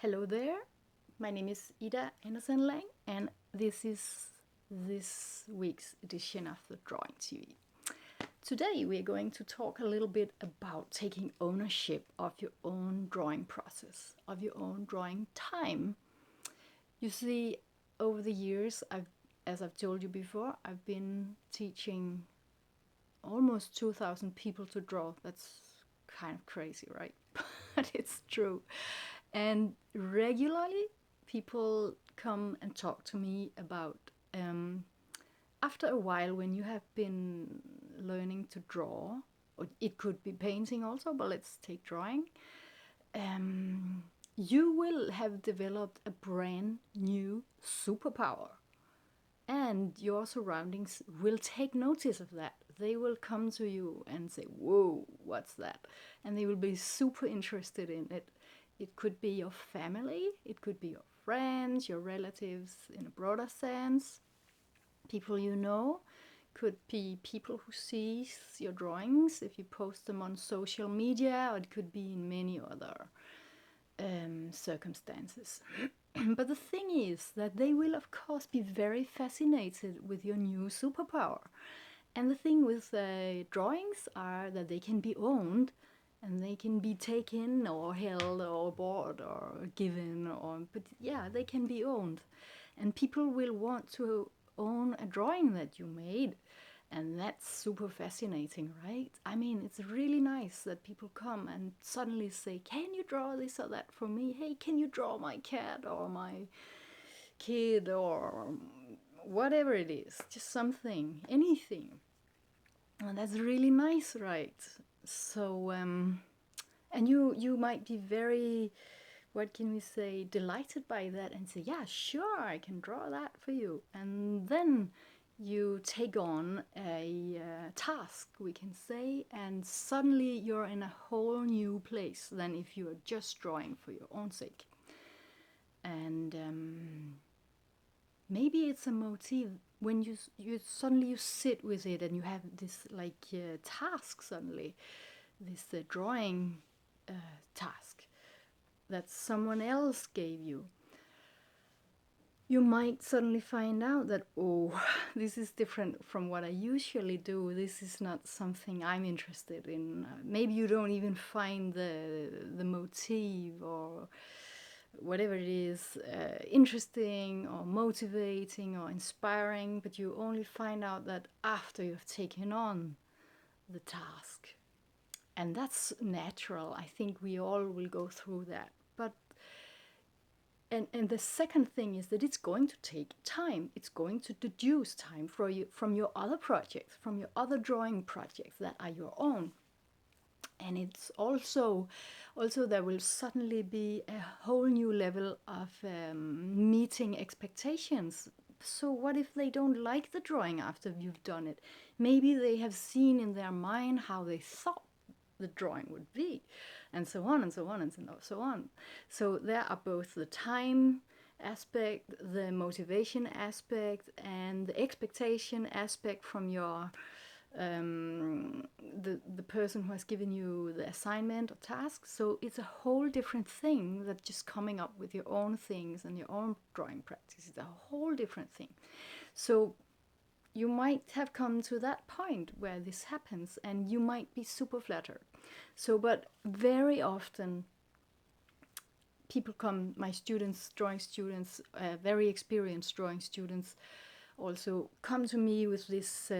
Hello there, my name is Ida Andersen, and this is this week's edition of the Drawing TV. Today we are going to talk a little bit about taking ownership of your own drawing process, of your own drawing time. You see, over the years, as I've told you before, I've been teaching almost 2,000 people to draw. That's kind of crazy, right? But it's true. And regularly, people come and talk to me about after a while, when you have been learning to draw, or it could be painting also, but let's take drawing. You will have developed a brand new superpower, and your surroundings will take notice of that. They will come to you and say, "Whoa, what's that?" And they will be super interested in it. It could be your family, it could be your friends, your relatives in a broader sense, people you know, could be people who sees your drawings if you post them on social media, or it could be in many other circumstances. But the thing is that they will, of course, be very fascinated with your new superpower. And the thing with drawings are that they can be owned, and they can be taken or held or bought or given, but yeah, they can be owned. And people will want to own a drawing that you made. And that's super fascinating, right? I mean, it's really nice that people come and suddenly say, "Can you draw this or that for me? Hey, can you draw my cat or my kid or whatever it is? Just something, anything." And that's really nice, right? So, and you might be very, what can we say, delighted by that and say, "Yeah, sure, I can draw that for you." And then you take on a task, we can say, and suddenly you're in a whole new place than if you are just drawing for your own sake. And maybe it's a motif when you suddenly you sit with it and you have this task suddenly, this drawing task that someone else gave you. You might suddenly find out that, oh, this is different from what I usually do. This is not something I'm interested in. Maybe you don't even find the motif or whatever it is interesting or motivating or inspiring, but you only find out that after you've taken on the task. And that's natural. I think we all will go through that. But and the second thing is that it's going to take time. It's going to deduce time for you from your other projects, from your other drawing projects that are your own. And it's also there will suddenly be a whole new level of meeting expectations. So what if they don't like the drawing after you've done it? Maybe they have seen in their mind how they thought the drawing would be, and so on and so on and so on. So there are both the time aspect, the motivation aspect, and the expectation aspect from your the person who has given you the assignment or task. So it's a whole different thing than just coming up with your own things and your own drawing practice. It's a whole different thing. So you might have come to that point where this happens, and you might be super flattered. So, but very often people come, my students, drawing students, very experienced drawing students, also come to me with this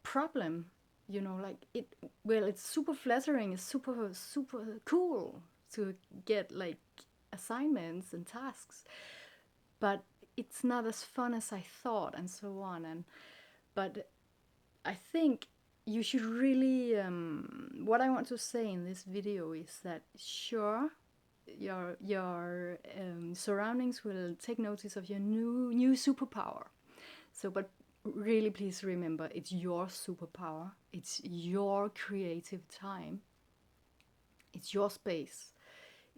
problem, like it's super flattering, it's super cool to get like assignments and tasks, but it's not as fun as I thought, and so on. But I think you should really, what I want to say in this video is that, sure, your surroundings will take notice of your new superpower. So, but really, please remember, it's your superpower. It's your creative time. It's your space.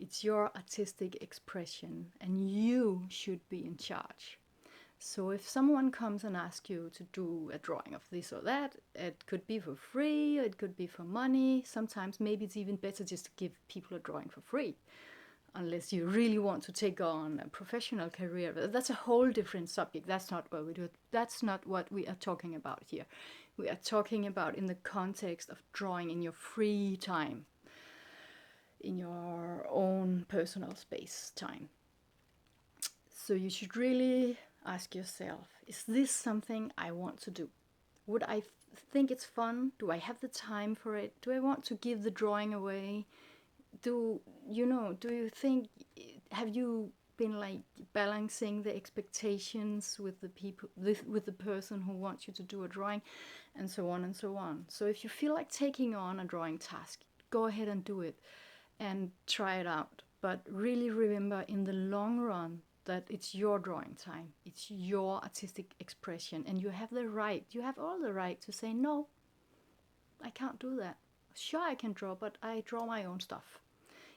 It's your artistic expression, and you should be in charge. So if someone comes and asks you to do a drawing of this or that, it could be for free, or it could be for money. Sometimes maybe it's even better just to give people a drawing for free. unless you really want to take on a professional career. That's a whole different subject. That's not what we do. That's not what we are talking about here. We are talking about in the context of drawing in your free time, in your own personal space time. So you should really ask yourself, is this something I want to do? Would I think it's fun? Do I have the time for it? Do I want to give the drawing away? Do you think, have you been like balancing the expectations with the people, with the person who wants you to do a drawing, and so on and so on? So if you feel like taking on a drawing task, go ahead and do it and try it out. But really remember, in the long run, that it's your drawing time, it's your artistic expression, and you have all the right to say, no, I can't do that. Sure, I can draw, but I draw my own stuff.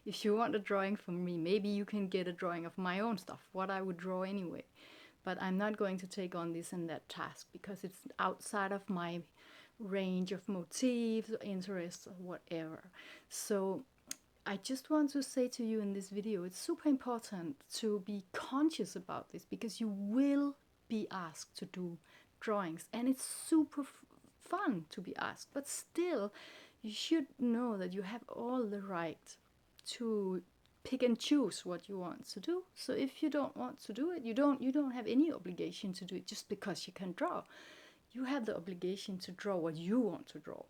If you want a drawing from me, maybe you can get a drawing of my own stuff, what I would draw anyway. But I'm not going to take on this and that task because it's outside of my range of motifs or interests or whatever. So I just want to say to you in this video, it's super important to be conscious about this, because you will be asked to do drawings, and it's super fun to be asked. But still, you should know that you have all the right to pick and choose what you want to do. So if you don't want to do it, you don't have any obligation to do it just because you can draw. You have the obligation to draw what you want to draw.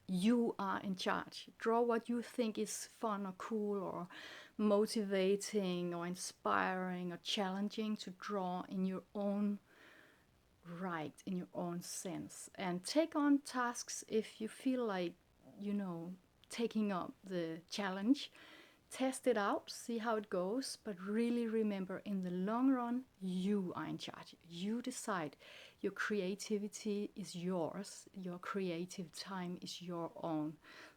You are in charge. Draw what you think is fun or cool or motivating or inspiring or challenging to draw in your own right, in your own sense. And take on tasks if you feel like, taking up the challenge. Test it out, see how it goes, but really remember, in the long run, you are in charge. You decide. Your creativity is yours. Your creative time is your own.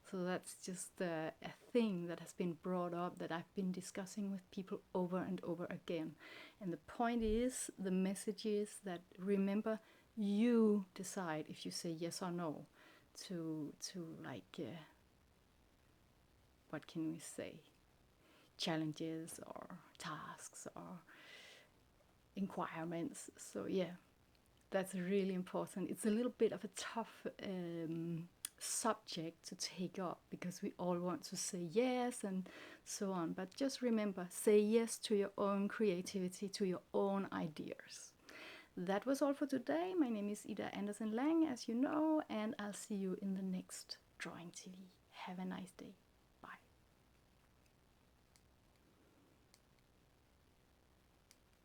So that's just a thing that has been brought up, that I've been discussing with people over and over again. And the point is, the message is that, remember, you decide if you say yes or no to what can we say? Challenges or tasks or inquirements. So yeah, that's really important. It's a little bit of a tough subject to take up, because we all want to say yes and so on. But just remember, say yes to your own creativity, to your own ideas. That was all for today. My name is Ida Andersen Lang, as you know, and I'll see you in the next Drawing TV. Have a nice day.